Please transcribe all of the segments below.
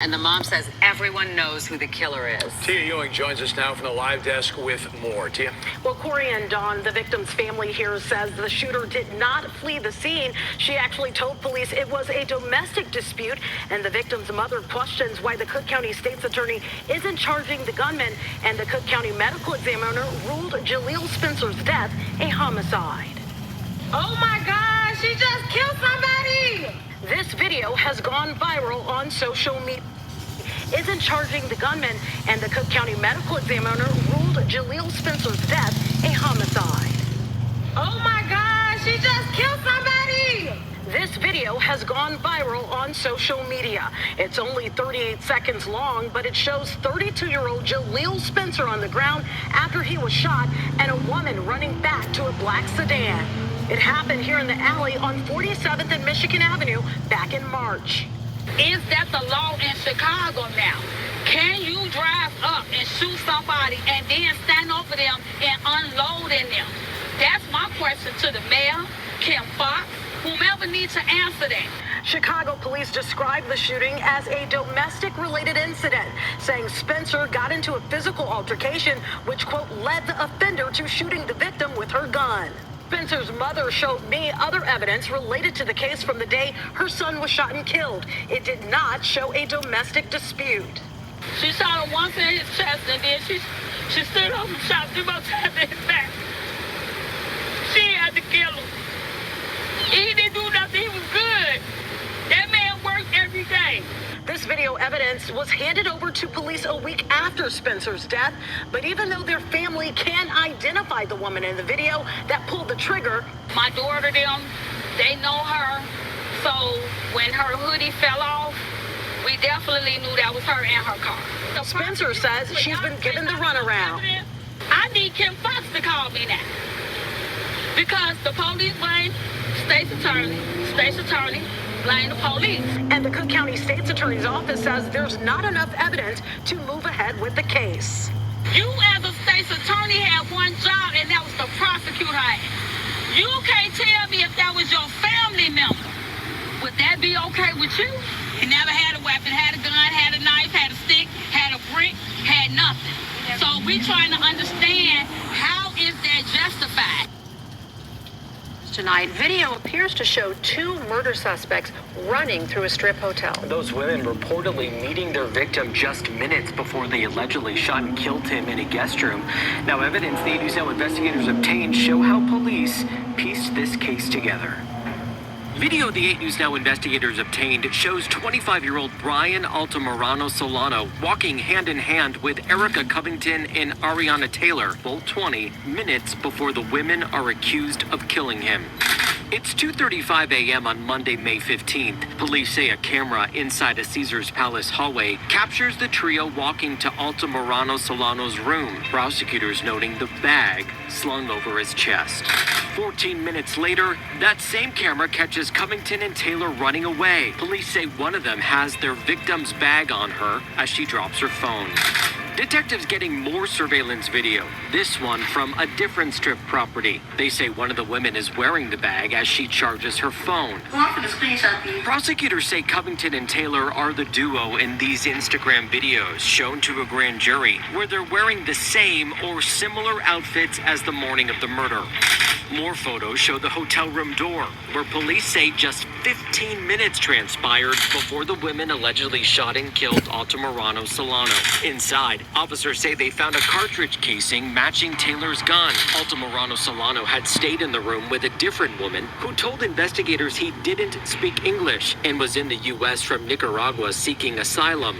And the mom says everyone knows who the killer is. Tia Ewing joins us now from the live desk with more. Tia? Well, Corey and Dawn, the victim's family here says the shooter did not flee the scene. She actually told police it was a domestic dispute, and the victim's mother questions why the Cook County State's Attorney isn't charging the gunman, and the Cook County Medical Examiner ruled Jaleel Spencer's death a homicide. Oh my God, she just killed somebody! This video has gone viral on social media. Isn't charging the gunman, and the Cook County Medical Examiner ruled Jaleel Spencer's death a homicide. Oh my God, she just killed somebody! This video has gone viral on social media. It's only 38 seconds long, but it shows 32-year-old Jaleel Spencer on the ground after he was shot and a woman running back to a black sedan. It happened here in the alley on 47th and Michigan Avenue back in March. Is that the law in Chicago now? Can you drive up and shoot somebody and then stand over them and unload in them? That's my question to the mayor, Kim Fox, whomever needs to answer that. Chicago police described the shooting as a domestic-related incident, saying Spencer got into a physical altercation, which, quote, led the offender to shooting the victim with her gun. Spencer's mother showed me other evidence related to the case from the day her son was shot and killed. It did not show a domestic dispute. She shot him once in his chest, and then she stood up and shot 3 more times in his back. She had to kill him. He didn't do nothing. He was good. That man worked every day. This video evidence was handed over to police a week after Spencer's death, but even though their family can identify the woman in the video that pulled the trigger, My daughter, they know her. So when her hoodie fell off, we definitely knew that was her and her car. Spencer says she's been given the runaround. I need Kim Fox to call me now. Because the police blame state's attorney blame the police. And the Cook County State's Attorney's Office says there's not enough evidence to move ahead with the case. You as a state's attorney had one job, and that was to prosecute her. You can't tell me if that was your family member. Would that be okay with you? He never had a weapon, had a gun, had a knife, had a stick, had a brick, had nothing. So we trying to understand, how is that justified? Tonight, video appears to show 2 murder suspects running through a strip hotel. Those women reportedly meeting their victim just minutes before they allegedly shot and killed him in a guest room. Now, evidence the 8 News Now investigators obtained show how police pieced this case together. Video the 8 News Now investigators obtained shows 25-year-old Brian Altamirano Solano walking hand-in-hand with Erica Covington and Ariana Taylor, both 20 minutes before the women are accused of killing him. It's 2:35 a.m. on Monday, May 15th. Police say a camera inside a Caesars Palace hallway captures the trio walking to Altamirano Solano's room. Prosecutors noting the bag slung over his chest. 14 minutes later, that same camera catches Covington and Taylor running away. Police say one of them has their victim's bag on her as she drops her phone. Detectives getting more surveillance video, this one from a different strip property. They say one of the women is wearing the bag as she charges her phone. Prosecutors say Covington and Taylor are the duo in these Instagram videos shown to a grand jury, where they're wearing the same or similar outfits as the morning of the murder. More photos show the hotel room door, where police say just 15 minutes transpired before the women allegedly shot and killed Altamirano Solano. Inside, officers say they found a cartridge casing matching Taylor's gun. Altamirano Solano had stayed in the room with a different woman who told investigators he didn't speak English and was in the U.S. from Nicaragua seeking asylum.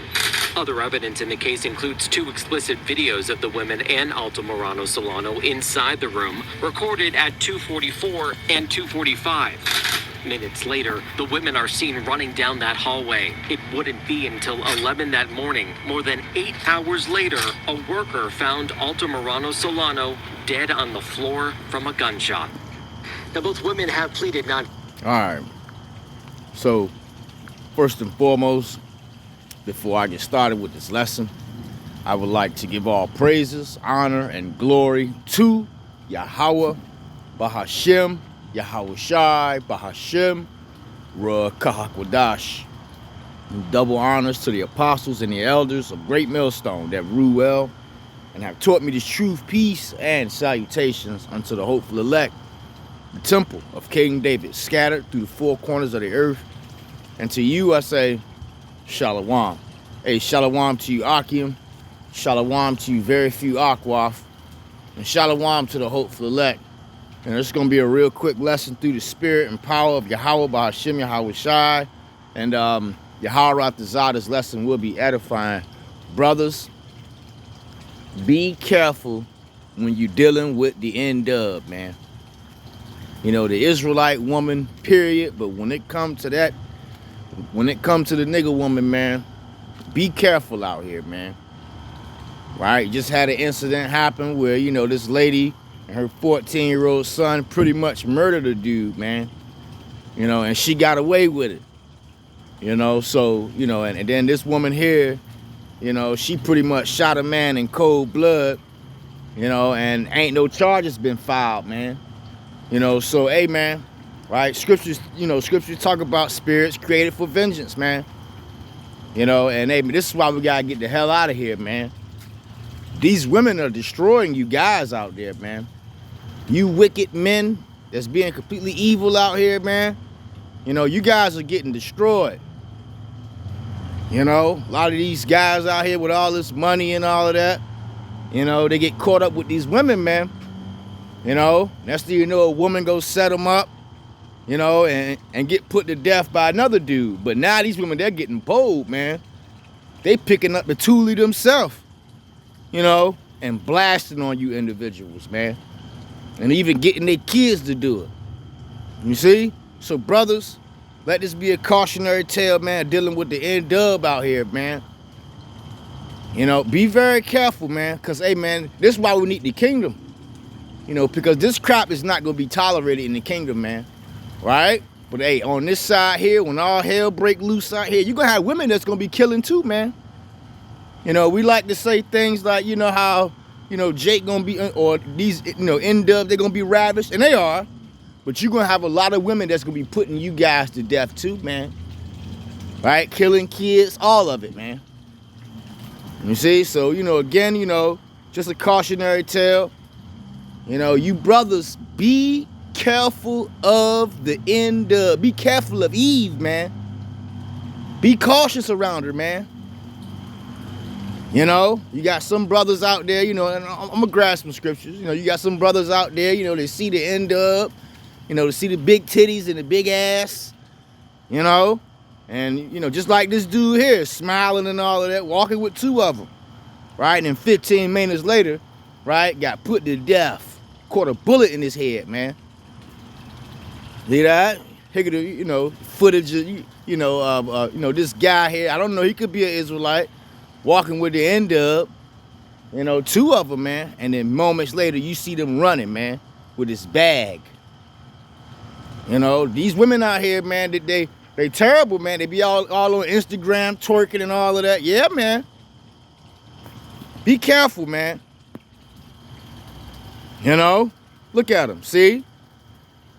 Other evidence in the case includes 2 explicit videos of the women and Altamirano Solano inside the room, recorded at 2:44 and 2:45. Minutes later, the women are seen running down that hallway. It wouldn't be until 11 that morning, more than 8 hours later, a worker found Altamirano Solano dead on the floor from a gunshot. Now, both women have pleaded not. All right. So, first and foremost, before I get started with this lesson, I would like to give all praises, honor, and glory to Yahweh, Bahashem, Yahweh Shai, Bahashem, Ruach Kahakwadash. And double honors to the apostles and the elders of Great Millstone that rule well and have taught me this truth, peace, and salutations unto the hopeful elect, the temple of King David, scattered through the four corners of the earth. And to you I say, Shalom. Hey, Shalom to you, Akim. Shalom to you, very few Akwath. And Shalom to the hopeful elect. And it's going to be a real quick lesson through the spirit and power of Yahweh by Hashem Yahweh Shai. And Yahweh Ratazah, this lesson will be edifying. Brothers, be careful when you're dealing with the N-dub, man. You know, the Israelite woman, period. But when it comes to that, when it comes to the nigga woman, man, be careful out here, man. Right? Just had an incident happen where, you know, this lady and her 14-year-old son pretty much murdered a dude, man. You know, and she got away with it. You know, so, you know, and then this woman here, you know, she pretty much shot a man in cold blood, you know, and ain't no charges been filed, man. You know, so, hey, man, right? Scriptures, you know, scriptures talk about spirits created for vengeance, man. You know, and hey, this is why we got to get the hell out of here, man. These women are destroying you guys out there, man. You wicked men that's being completely evil out here, man. You know, you guys are getting destroyed. You know, a lot of these guys out here with all this money and all of that, you know, they get caught up with these women, man. You know, next thing you know, a woman goes set them up, you know, and get put to death by another dude. But now these women, they're getting bold, man. They picking up the toolie themselves, you know, and blasting on you individuals, man. And even getting their kids to do it. You see? So, brothers, let this be a cautionary tale, man, dealing with the N-dub out here, man. You know, be very careful, man, because, hey, man, this is why we need the kingdom. You know, because this crap is not going to be tolerated in the kingdom, man, right? But, hey, on this side here, when all hell break loose out here, you're going to have women that's going to be killing too, man. You know, we like to say things like, you know, how, you know, Jake going to be, or these, you know, N-dub, they're going to be ravished, and they are. But you're going to have a lot of women that's going to be putting you guys to death too, man. Right? Killing kids, all of it, man. You see? So, you know, again, you know, just a cautionary tale. You know, you brothers, be careful of the N-dub. Be careful of Eve, man. Be cautious around her, man. You know, you got some brothers out there, you know, and I'm going to grab some scriptures. You know, you got some brothers out there, you know, they see the N-dub. You know, to see the big titties and the big ass, you know, and, you know, just like this dude here, smiling and all of that, walking with two of them, right? And then 15 minutes later, right, got put to death, caught a bullet in his head, man. See that? Here, you know, footage of, you know, this guy here, I don't know, he could be an Israelite, walking with the N-dub, you know, two of them, man. And then moments later, you see them running, man, with his bag. You know, these women out here, man, they terrible, man. They be all on Instagram, twerking and all of that. Yeah, man. Be careful, man. You know, look at them, see?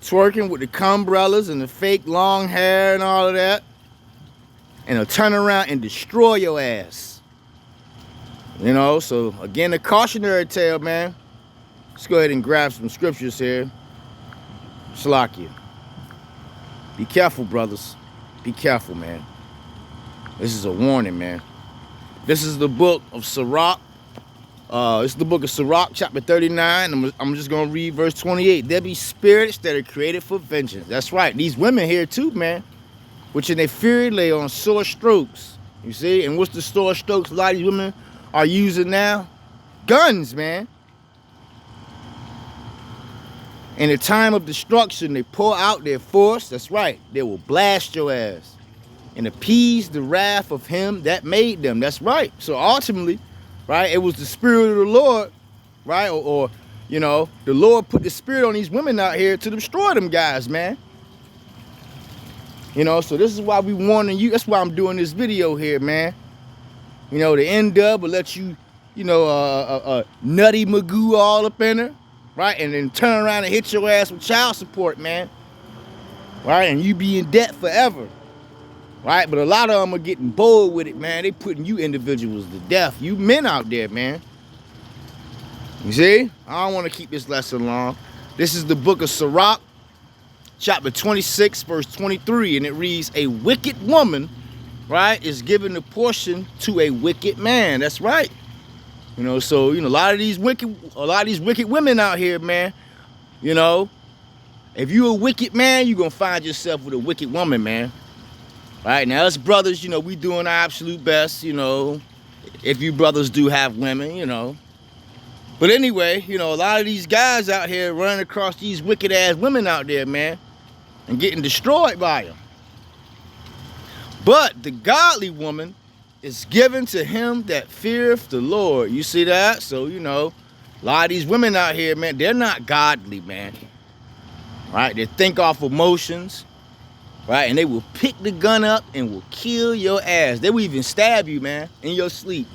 Twerking with the cumbrellas and the fake long hair and all of that. And they'll turn around and destroy your ass. You know, so again, a cautionary tale, man. Let's go ahead and grab some scriptures here. Shalakia. Be careful, brothers. Be careful, man. This is a warning, man. This is the book of Sirach. It's the book of Sirach, chapter 39. I'm just going to read verse 28. There be spirits that are created for vengeance. That's right. These women here too, man. Which in their fury lay on sore strokes. You see? And what's the sore strokes a lot of these women are using now? Guns, man. In the time of destruction, they pour out their force. That's right. They will blast your ass and appease the wrath of him that made them. That's right. So ultimately, right, it was the spirit of the Lord, right? Or you know, the Lord put the spirit on these women out here to destroy them guys, man. You know, so this is why we warning you. That's why I'm doing this video here, man. You know, the N-dub will let you, you know, nutty Magoo all up in her. Right, and then turn around and hit your ass with child support, man. Right, and you be in debt forever. right? But a lot of them are getting bored with it, man. They putting you individuals to death. You men out there, man. You see? I don't want to keep this lesson long. This is the book of Sirach, chapter 26, verse 23, and it reads, a wicked woman, right, is given a portion to a wicked man. That's right. You know, so, you know, a lot of these wicked women out here, man, you know, if you a wicked man, you're going to find yourself with a wicked woman, man. Right? Now, us brothers, you know, we doing our absolute best, you know, if you brothers do have women, you know. But anyway, you know, a lot of these guys out here running across these wicked-ass women out there, man, and getting destroyed by them. But the godly woman is given to him that feareth the Lord. You see that? So, you know, a lot of these women out here, man, they're not godly, man. Right? They think off emotions, right? And they will pick the gun up and will kill your ass. They will even stab you, man, in your sleep.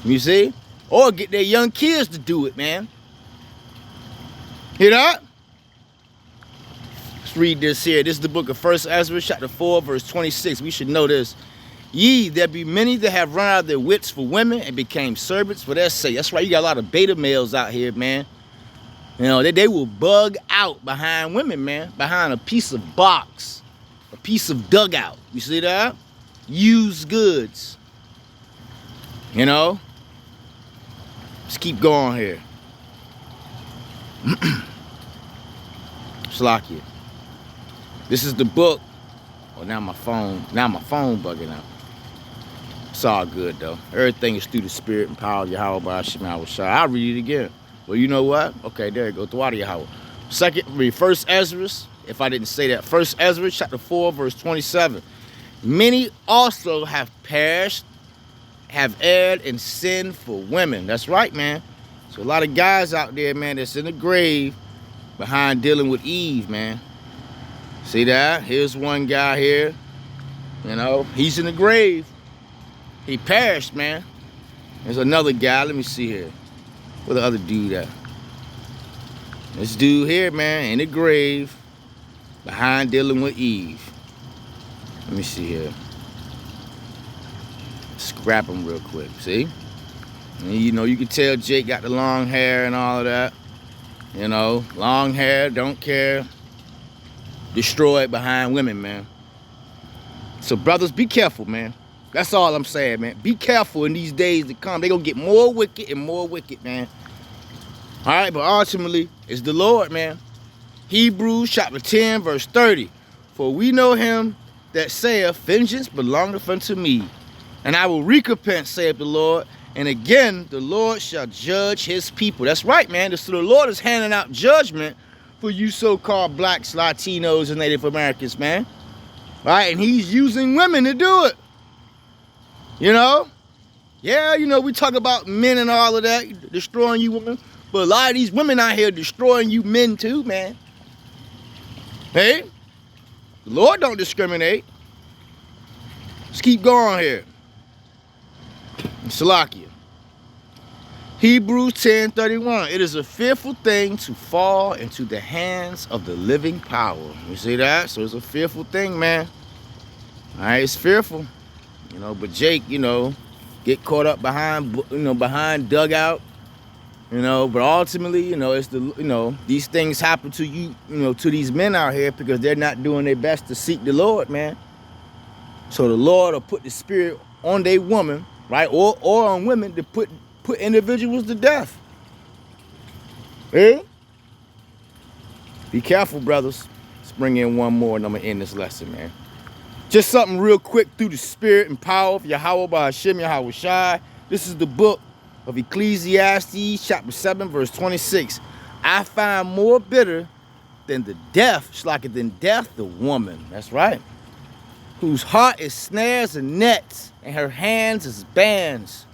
You see? Or get their young kids to do it, man. Hear that? Let's read this here. This is the book of 1 Ezra, chapter 4, verse 26. We should know this. Ye, there be many that have run out of their wits for women and became servants for their sake. That's right, you got a lot of beta males out here, man. You know, they will bug out behind women, man. Behind a piece of box. A piece of dugout. You see that? Used goods. You know? Let's keep going here. Slakia. This is the book. Oh, now my phone bugging out. It's all good, though. Everything is through the spirit and power of Yahweh by Hashem Yahushua. I'll read it again. Well, you know what? Okay, there you go. Throughout Yahweh. First Ezra, if I didn't say that. First Ezra, chapter 4, verse 27. Many also have perished, have erred and sinned for women. That's right, man. So a lot of guys out there, man, that's in the grave behind dealing with Eve, man. See that? Here's one guy here. You know, he's in the grave. He perished, man. There's another guy. Let me see here. Where the other dude at? This dude here, man, in the grave, behind dealing with Eve. Let me see here. Scrap him real quick, see? And you know, you can tell Jake got the long hair and all of that. You know, long hair, don't care. Destroyed behind women, man. So brothers, be careful, man. That's all I'm saying, man. Be careful in these days to come. They're going to get more wicked and more wicked, man. All right, but ultimately, it's the Lord, man. Hebrews chapter 10, verse 30. For we know him that saith, vengeance belongeth unto me, and I will recompense, saith the Lord. And again, the Lord shall judge his people. That's right, man. So the Lord is handing out judgment for you so-called blacks, Latinos, and Native Americans, man. All right, and he's using women to do it. You know? Yeah, you know, we talk about men and all of that, destroying you women. But a lot of these women out here destroying you men too, man. Hey? The Lord don't discriminate. Let's keep going here. Salakia. Hebrews 10:31. It is a fearful thing to fall into the hands of the living power. You see that? So it's a fearful thing, man. All right, it's fearful. You know, but Jake, you know, get caught up behind dugout. You know, but ultimately, you know, it's these things happen to you, to these men out here because they're not doing their best to seek the Lord, man. So the Lord will put the spirit on their woman, right, or on women to put individuals to death. Eh? Be careful, brothers. Let's bring in one more and I'm gonna end this lesson, man. Just something real quick through the spirit and power of Yahweh by Hashem Yahushua. This is the book of Ecclesiastes, chapter 7, verse 26. I find more bitter than the death, the woman. That's right. Whose heart is snares and nets, and her hands is bands.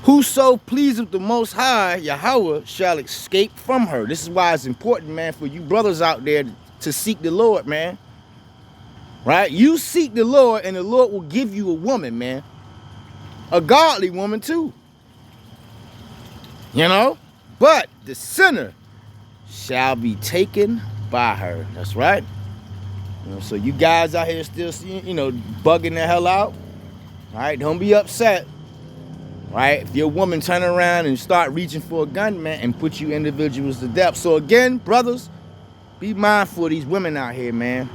Whoso pleaseth the Most High, Yahweh, shall escape from her. This is why it's important, man, for you brothers out there to seek the Lord, man. Right? You seek the Lord, and the Lord will give you a woman, man. A godly woman, too. You know? But the sinner shall be taken by her. That's right. You know, so you guys out here still, you know, bugging the hell out. All right, don't be upset. Right? If your woman turn around and start reaching for a gun, man, and put you individuals to death. So again, brothers, be mindful of these women out here, man.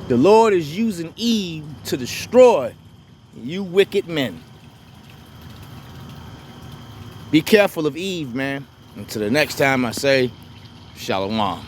The Lord is using Eve to destroy you wicked men. Be careful of Eve, man. Until the next time I say, Shalom.